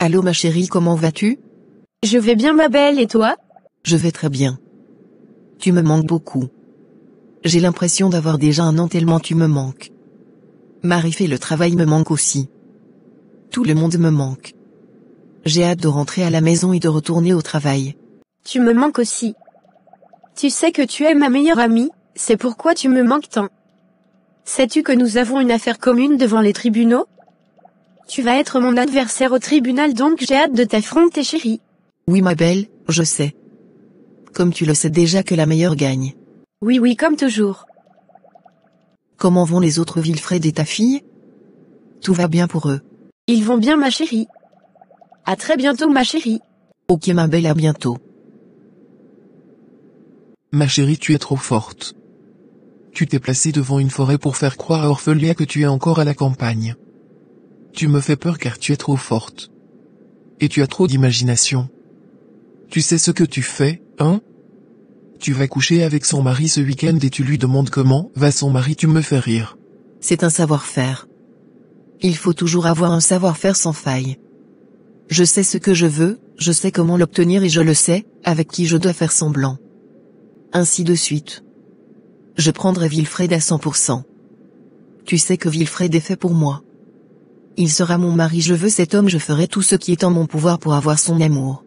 Allô ma chérie, comment vas-tu? Je vais bien ma belle et toi? Je vais très bien. Tu me manques beaucoup. J'ai l'impression d'avoir déjà un an tellement tu me manques. Marie fait le travail me manque aussi. Tout le monde me manque. J'ai hâte de rentrer à la maison et de retourner au travail. Tu me manques aussi. Tu sais que tu es ma meilleure amie, c'est pourquoi tu me manques tant. Sais-tu que nous avons une affaire commune devant les tribunaux? Tu vas être mon adversaire au tribunal donc j'ai hâte de t'affronter chérie. Oui ma belle, je sais. Comme tu le sais déjà que la meilleure gagne. Oui comme toujours. Comment vont les autres Wilfred et ta fille? Tout va bien pour eux. Ils vont bien ma chérie. À très bientôt ma chérie. Ok ma belle, à bientôt. Ma chérie, tu es trop forte. Tu t'es placée devant une forêt pour faire croire à Orphelia que tu es encore à la campagne. Tu me fais peur car tu es trop forte. Et tu as trop d'imagination. Tu sais ce que tu fais, hein? Tu vas coucher avec son mari ce week-end et tu lui demandes comment va son mari, tu me fais rire. C'est un savoir-faire. Il faut toujours avoir un savoir-faire sans faille. Je sais ce que je veux, je sais comment l'obtenir et je le sais, avec qui je dois faire semblant. Ainsi de suite. Je prendrai Wilfred à 100%. Tu sais que Wilfred est fait pour moi. Il sera mon mari, je veux cet homme, je ferai tout ce qui est en mon pouvoir pour avoir son amour.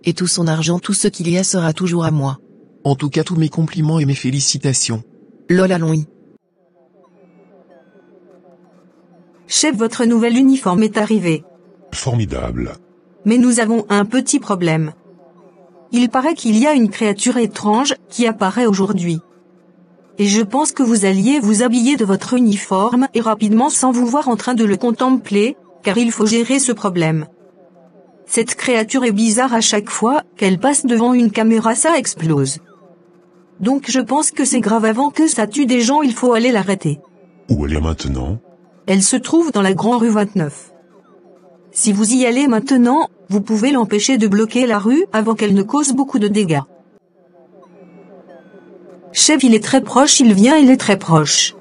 Et tout son argent, tout ce qu'il y a sera toujours à moi. En tout cas, tous mes compliments et mes félicitations. Lol, allons-y. Chef, votre nouvel uniforme est arrivé. Formidable. Mais nous avons un petit problème. Il paraît qu'il y a une créature étrange qui apparaît aujourd'hui. Et je pense que vous alliez vous habiller de votre uniforme et rapidement sans vous voir en train de le contempler, car il faut gérer ce problème. Cette créature est bizarre, à chaque fois qu'elle passe devant une caméra ça explose. Donc je pense que c'est grave, avant que ça tue des gens il faut aller l'arrêter. Où elle est maintenant? Elle se trouve dans la grande rue 29. Si vous y allez maintenant, vous pouvez l'empêcher de bloquer la rue avant qu'elle ne cause beaucoup de dégâts. Chef, il est très proche, il vient, il est très proche.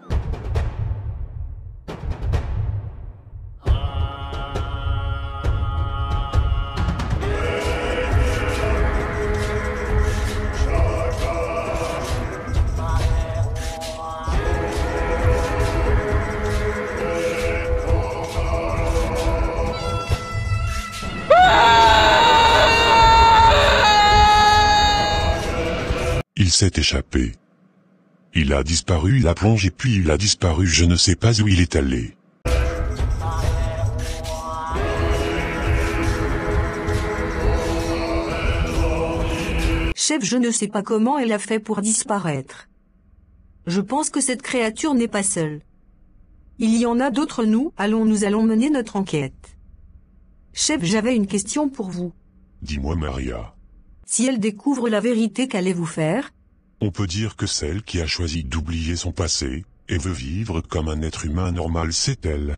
Il s'est échappé. Il a disparu, il a plongé puis il a disparu, je ne sais pas où il est allé. Chef, je ne sais pas comment elle a fait pour disparaître. Je pense que cette créature n'est pas seule. Il y en a d'autres, nous allons mener notre enquête. Chef, j'avais une question pour vous. Dis-moi Maria. Si elle découvre la vérité, qu'allez-vous faire? On peut dire que celle qui a choisi d'oublier son passé, et veut vivre comme un être humain normal, c'est elle.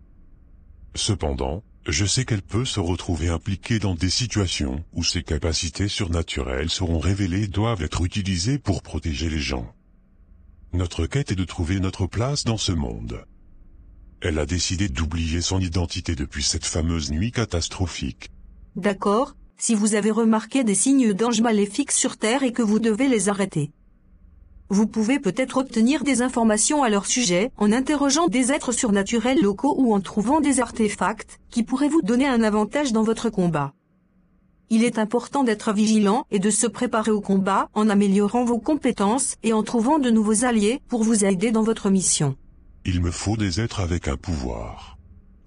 Cependant, je sais qu'elle peut se retrouver impliquée dans des situations où ses capacités surnaturelles seront révélées et doivent être utilisées pour protéger les gens. Notre quête est de trouver notre place dans ce monde. Elle a décidé d'oublier son identité depuis cette fameuse nuit catastrophique. D'accord, si vous avez remarqué des signes d'anges maléfiques sur Terre et que vous devez les arrêter. Vous pouvez peut-être obtenir des informations à leur sujet en interrogeant des êtres surnaturels locaux ou en trouvant des artefacts qui pourraient vous donner un avantage dans votre combat. Il est important d'être vigilant et de se préparer au combat en améliorant vos compétences et en trouvant de nouveaux alliés pour vous aider dans votre mission. Il me faut des êtres avec un pouvoir.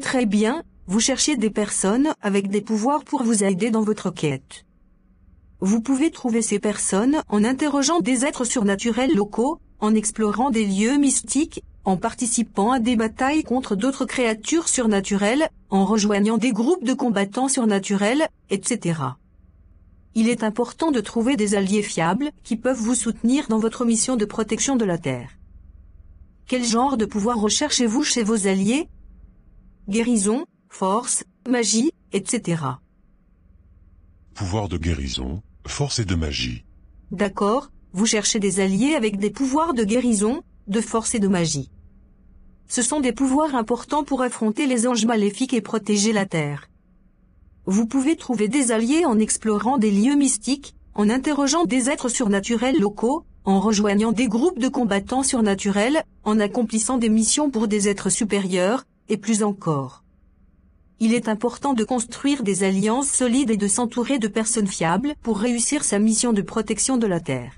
Très bien, vous cherchez des personnes avec des pouvoirs pour vous aider dans votre quête. Vous pouvez trouver ces personnes en interrogeant des êtres surnaturels locaux, en explorant des lieux mystiques, en participant à des batailles contre d'autres créatures surnaturelles, en rejoignant des groupes de combattants surnaturels, etc. Il est important de trouver des alliés fiables qui peuvent vous soutenir dans votre mission de protection de la Terre. Quel genre de pouvoir recherchez-vous chez vos alliés? Guérison, force, magie, etc. Pouvoir de guérison, force et de magie. D'accord, vous cherchez des alliés avec des pouvoirs de guérison, de force et de magie. Ce sont des pouvoirs importants pour affronter les anges maléfiques et protéger la Terre. Vous pouvez trouver des alliés en explorant des lieux mystiques, en interrogeant des êtres surnaturels locaux, en rejoignant des groupes de combattants surnaturels, en accomplissant des missions pour des êtres supérieurs, et plus encore. Il est important de construire des alliances solides et de s'entourer de personnes fiables pour réussir sa mission de protection de la Terre.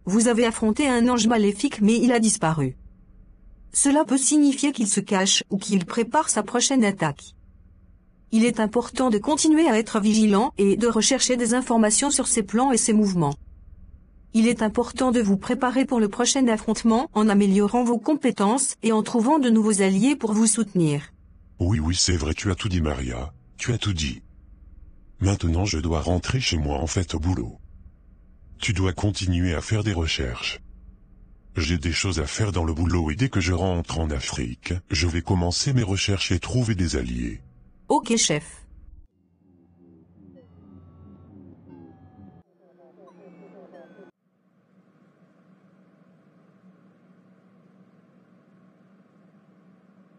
Vous avez affronté un ange maléfique mais il a disparu. Cela peut signifier qu'il se cache ou qu'il prépare sa prochaine attaque. Il est important de continuer à être vigilant et de rechercher des informations sur ses plans et ses mouvements. Il est important de vous préparer pour le prochain affrontement en améliorant vos compétences et en trouvant de nouveaux alliés pour vous soutenir. Oui, c'est vrai, tu as tout dit, Maria, tu as tout dit. Maintenant je dois rentrer chez moi, en fait, au boulot. Tu dois continuer à faire des recherches. J'ai des choses à faire dans le boulot et dès que je rentre en Afrique, je vais commencer mes recherches et trouver des alliés. Ok, chef.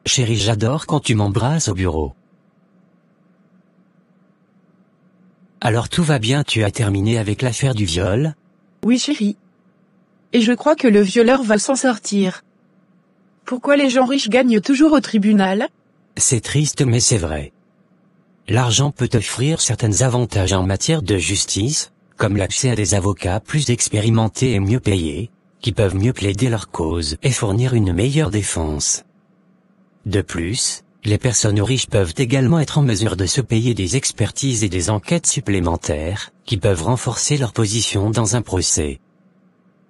Chérie, j'adore quand tu m'embrasses au bureau. Alors tout va bien, tu as terminé avec l'affaire du viol? Oui chérie. Et je crois que le violeur va s'en sortir. Pourquoi les gens riches gagnent toujours au tribunal? C'est triste mais c'est vrai. L'argent peut offrir certains avantages en matière de justice, comme l'accès à des avocats plus expérimentés et mieux payés, qui peuvent mieux plaider leur cause et fournir une meilleure défense. De plus, les personnes riches peuvent également être en mesure de se payer des expertises et des enquêtes supplémentaires, qui peuvent renforcer leur position dans un procès.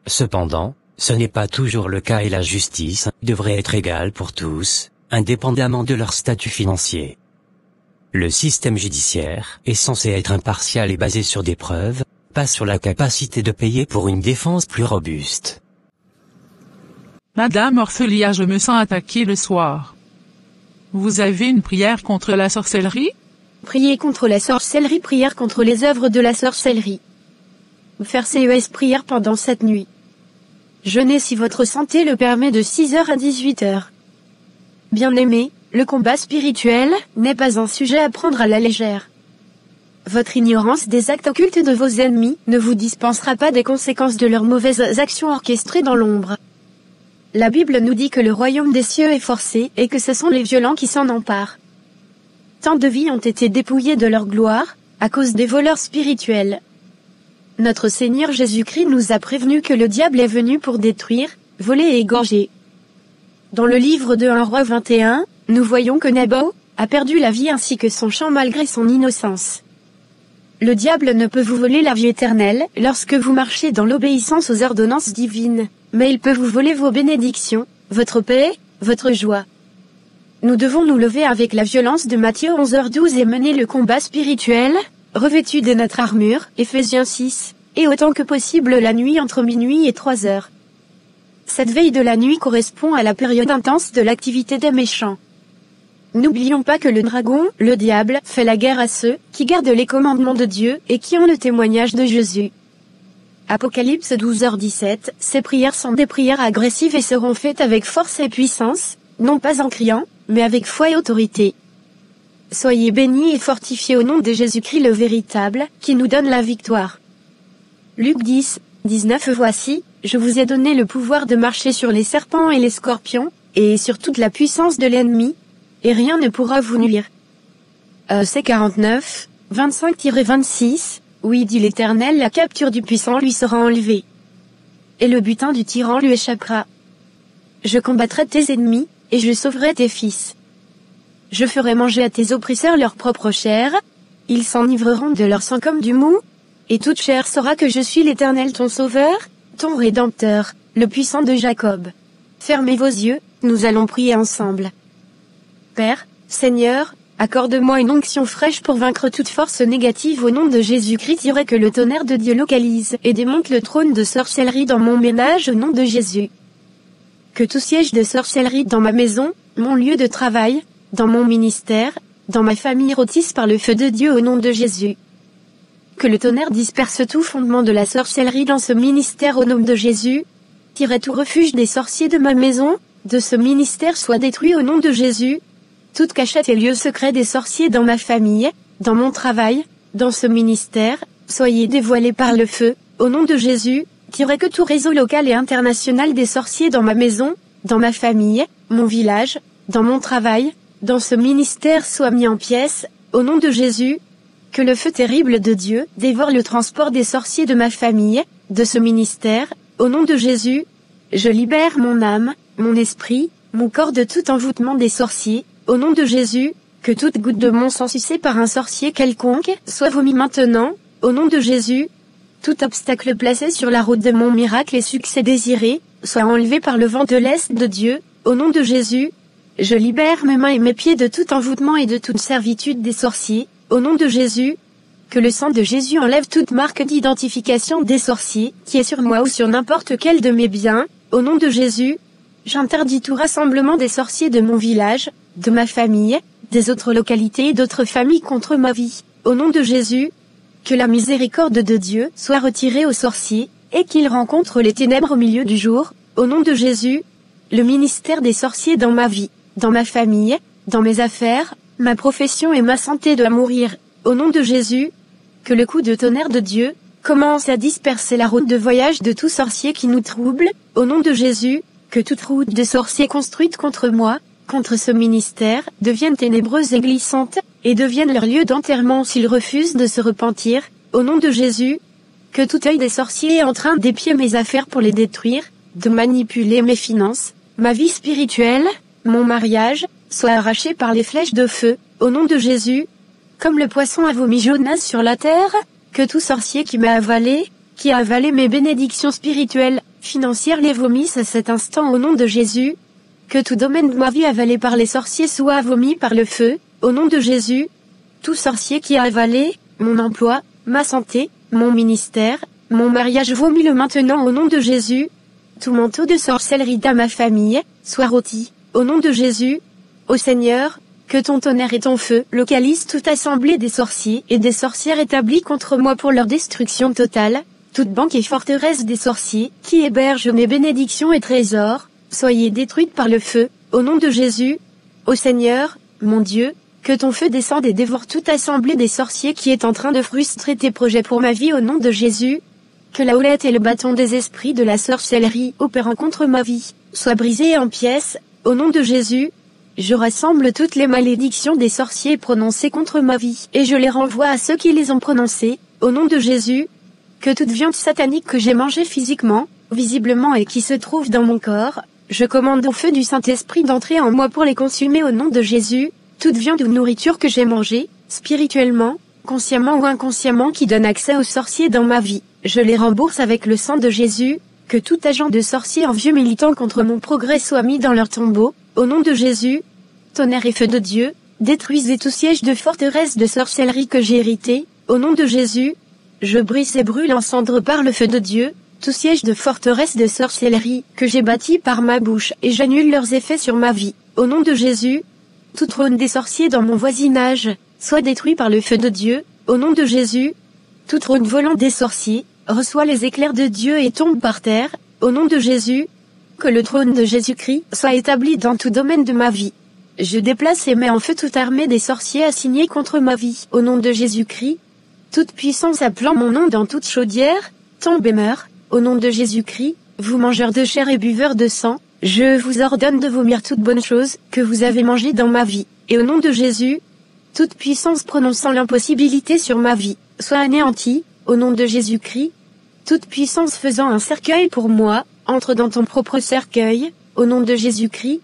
Cependant, ce n'est pas toujours le cas et la justice devrait être égale pour tous, indépendamment de leur statut financier. Le système judiciaire est censé être impartial et basé sur des preuves, pas sur la capacité de payer pour une défense plus robuste. Madame Orphelia, je me sens attaquée le soir. Vous avez une prière contre la sorcellerie? Prier contre la sorcellerie, prière contre les œuvres de la sorcellerie. Faire CES prière pendant cette nuit. Jeûnez si votre santé le permet de 6h à 18h. Bien-aimé, le combat spirituel n'est pas un sujet à prendre à la légère. Votre ignorance des actes occultes de vos ennemis ne vous dispensera pas des conséquences de leurs mauvaises actions orchestrées dans l'ombre. La Bible nous dit que le royaume des cieux est forcé et que ce sont les violents qui s'en emparent. Tant de vies ont été dépouillées de leur gloire, à cause des voleurs spirituels. Notre Seigneur Jésus-Christ nous a prévenu que le diable est venu pour détruire, voler et égorger. Dans le livre de 1 Roi 21, nous voyons que Nabot a perdu la vie ainsi que son champ malgré son innocence. Le diable ne peut vous voler la vie éternelle lorsque vous marchez dans l'obéissance aux ordonnances divines, mais il peut vous voler vos bénédictions, votre paix, votre joie. Nous devons nous lever avec la violence de Matthieu 11h12 et mener le combat spirituel, revêtus de notre armure, Éphésiens 6, et autant que possible la nuit entre minuit et 3h. Cette veille de la nuit correspond à la période intense de l'activité des méchants. N'oublions pas que le dragon, le diable, fait la guerre à ceux qui gardent les commandements de Dieu et qui ont le témoignage de Jésus. Apocalypse 12h17, ces prières sont des prières agressives et seront faites avec force et puissance, non pas en criant, mais avec foi et autorité. Soyez bénis et fortifiés au nom de Jésus-Christ le véritable, qui nous donne la victoire. Luc 10, 19 Voici, je vous ai donné le pouvoir de marcher sur les serpents et les scorpions, et sur toute la puissance de l'ennemi, et rien ne pourra vous nuire. C'est 49, 25-26, oui dit l'Éternel, la capture du puissant lui sera enlevée. Et le butin du tyran lui échappera. Je combattrai tes ennemis, et je sauverai tes fils. Je ferai manger à tes oppresseurs leur propre chair, ils s'enivreront de leur sang comme du mou, et toute chair saura que je suis l'Éternel ton sauveur, ton Rédempteur, le puissant de Jacob. Fermez vos yeux, nous allons prier ensemble. Père, Seigneur, accorde-moi une onction fraîche pour vaincre toute force négative au nom de Jésus-Christ. Que le tonnerre de Dieu localise et démonte le trône de sorcellerie dans mon ménage au nom de Jésus. Que tout siège de sorcellerie dans ma maison, mon lieu de travail, dans mon ministère, dans ma famille rôtisse par le feu de Dieu au nom de Jésus. Que le tonnerre disperse tout fondement de la sorcellerie dans ce ministère au nom de Jésus. Tout refuge des sorciers de ma maison, de ce ministère soit détruit au nom de Jésus. Toute cachette et lieu secret des sorciers dans ma famille, dans mon travail, dans ce ministère, soyez dévoilés par le feu, au nom de Jésus, que tout réseau local et international des sorciers dans ma maison, dans ma famille, mon village, dans mon travail, dans ce ministère soit mis en pièces, au nom de Jésus, que le feu terrible de Dieu dévore le transport des sorciers de ma famille, de ce ministère, au nom de Jésus, je libère mon âme, mon esprit, mon corps de tout envoûtement des sorciers, au nom de Jésus, que toute goutte de mon sang sucée par un sorcier quelconque soit vomi maintenant, au nom de Jésus. Tout obstacle placé sur la route de mon miracle et succès désiré, soit enlevé par le vent de l'Est de Dieu, au nom de Jésus. Je libère mes mains et mes pieds de tout envoûtement et de toute servitude des sorciers, au nom de Jésus. Que le sang de Jésus enlève toute marque d'identification des sorciers, qui est sur moi ou sur n'importe quel de mes biens, au nom de Jésus. J'interdis tout rassemblement des sorciers de mon village, de ma famille, des autres localités et d'autres familles contre ma vie, au nom de Jésus. Que la miséricorde de Dieu soit retirée aux sorciers, et qu'ils rencontrent les ténèbres au milieu du jour, au nom de Jésus. Le ministère des sorciers dans ma vie, dans ma famille, dans mes affaires, ma profession et ma santé doit mourir, au nom de Jésus. Que le coup de tonnerre de Dieu commence à disperser la route de voyage de tout sorcier qui nous trouble, au nom de Jésus. Que toute route de sorciers construite contre moi, contre ce ministère, devienne ténébreuse et glissante, et devienne leur lieu d'enterrement s'ils refusent de se repentir, au nom de Jésus. Que tout œil des sorciers est en train d'épier mes affaires pour les détruire, de manipuler mes finances, ma vie spirituelle, mon mariage, soit arraché par les flèches de feu, au nom de Jésus. Comme le poisson a vomi Jonas sur la terre, que tout sorcier qui m'a avalé, qui a avalé mes bénédictions spirituelles, financières les vomisse à cet instant au nom de Jésus. Que tout domaine de ma vie avalé par les sorciers soit vomi par le feu, au nom de Jésus. Tout sorcier qui a avalé mon emploi, ma santé, mon ministère, mon mariage vomis-le maintenant au nom de Jésus. Tout manteau de sorcellerie dans ma famille, soit rôti, au nom de Jésus. Ô Seigneur, que ton tonnerre et ton feu localisent toute assemblée des sorciers et des sorcières établis contre moi pour leur destruction totale, toute banque et forteresse des sorciers, qui hébergent mes bénédictions et trésors, soyez détruites par le feu, au nom de Jésus. Ô Seigneur, mon Dieu, que ton feu descende et dévore toute assemblée des sorciers qui est en train de frustrer tes projets pour ma vie au nom de Jésus. Que la houlette et le bâton des esprits de la sorcellerie opérant contre ma vie, soient brisés en pièces, au nom de Jésus. Je rassemble toutes les malédictions des sorciers prononcées contre ma vie, et je les renvoie à ceux qui les ont prononcées, au nom de Jésus. Que toute viande satanique que j'ai mangée physiquement, visiblement et qui se trouve dans mon corps, je commande au feu du Saint-Esprit d'entrer en moi pour les consumer au nom de Jésus. Toute viande ou nourriture que j'ai mangée, spirituellement, consciemment ou inconsciemment qui donne accès aux sorciers dans ma vie, je les rembourse avec le sang de Jésus. Que tout agent de sorcier envieux militant contre mon progrès soit mis dans leur tombeau, au nom de Jésus. Tonnerre et feu de Dieu, détruisez tout siège de forteresse de sorcellerie que j'ai hérité, au nom de Jésus. Je brise et brûle en cendres par le feu de Dieu, tout siège de forteresse de sorcellerie que j'ai bâti par ma bouche et j'annule leurs effets sur ma vie, au nom de Jésus. Tout trône des sorciers dans mon voisinage, soit détruit par le feu de Dieu, au nom de Jésus. Tout trône volant des sorciers, reçoit les éclairs de Dieu et tombe par terre, au nom de Jésus. Que le trône de Jésus-Christ soit établi dans tout domaine de ma vie. Je déplace et mets en feu toute armée des sorciers assignés contre ma vie, au nom de Jésus-Christ. Toute puissance appelant mon nom dans toute chaudière, tombe et meurt, au nom de Jésus-Christ. Vous mangeurs de chair et buveurs de sang, je vous ordonne de vomir toute bonne chose que vous avez mangée dans ma vie, et au nom de Jésus, toute puissance prononçant l'impossibilité sur ma vie, soit anéantie, au nom de Jésus-Christ. Toute puissance faisant un cercueil pour moi, entre dans ton propre cercueil, au nom de Jésus-Christ.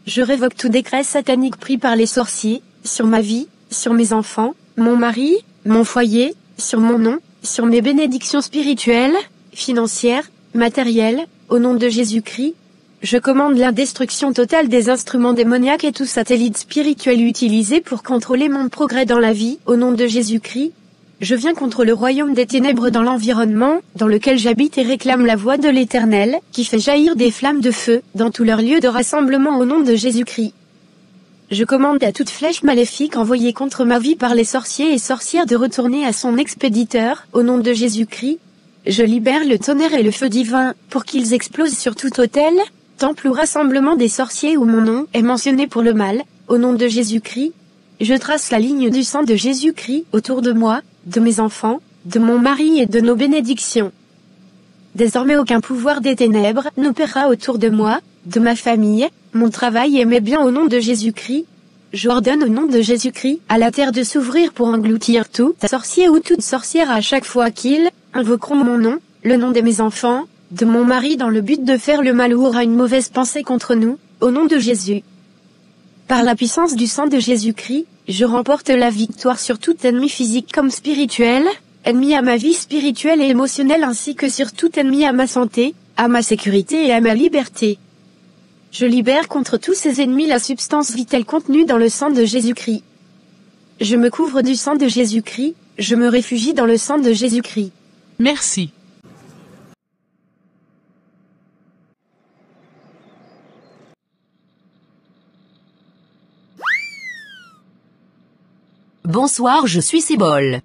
Je révoque tout décret satanique pris par les sorciers, sur ma vie, sur mes enfants, mon mari, mon foyer, sur mon nom, sur mes bénédictions spirituelles, financières, matérielles, au nom de Jésus-Christ. Je commande la destruction totale des instruments démoniaques et tout satellite spirituel utilisé pour contrôler mon progrès dans la vie, au nom de Jésus-Christ. Je viens contre le royaume des ténèbres dans l'environnement, dans lequel j'habite et réclame la voix de l'Éternel, qui fait jaillir des flammes de feu, dans tous leurs lieux de rassemblement au nom de Jésus-Christ. Je commande à toute flèche maléfique envoyée contre ma vie par les sorciers et sorcières de retourner à son expéditeur, au nom de Jésus-Christ. Je libère le tonnerre et le feu divin, pour qu'ils explosent sur tout autel, temple ou rassemblement des sorciers où mon nom est mentionné pour le mal, au nom de Jésus-Christ. Je trace la ligne du sang de Jésus-Christ autour de moi, de mes enfants, de mon mari et de nos bénédictions. Désormais aucun pouvoir des ténèbres n'opérera autour de moi, de ma famille, mon travail et mes biens au nom de Jésus-Christ. J'ordonne au nom de Jésus-Christ à la terre de s'ouvrir pour engloutir tout sorcier ou toute sorcière à chaque fois qu'ils invoqueront mon nom, le nom de mes enfants, de mon mari dans le but de faire le mal ou aura une mauvaise pensée contre nous, au nom de Jésus. Par la puissance du sang de Jésus-Christ, je remporte la victoire sur tout ennemi physique comme spirituel, ennemi à ma vie spirituelle et émotionnelle ainsi que sur tout ennemi à ma santé, à ma sécurité et à ma liberté. Je libère contre tous ces ennemis la substance vitale contenue dans le sang de Jésus-Christ. Je me couvre du sang de Jésus-Christ, je me réfugie dans le sang de Jésus-Christ. Merci. Bonsoir, je suis Cébole.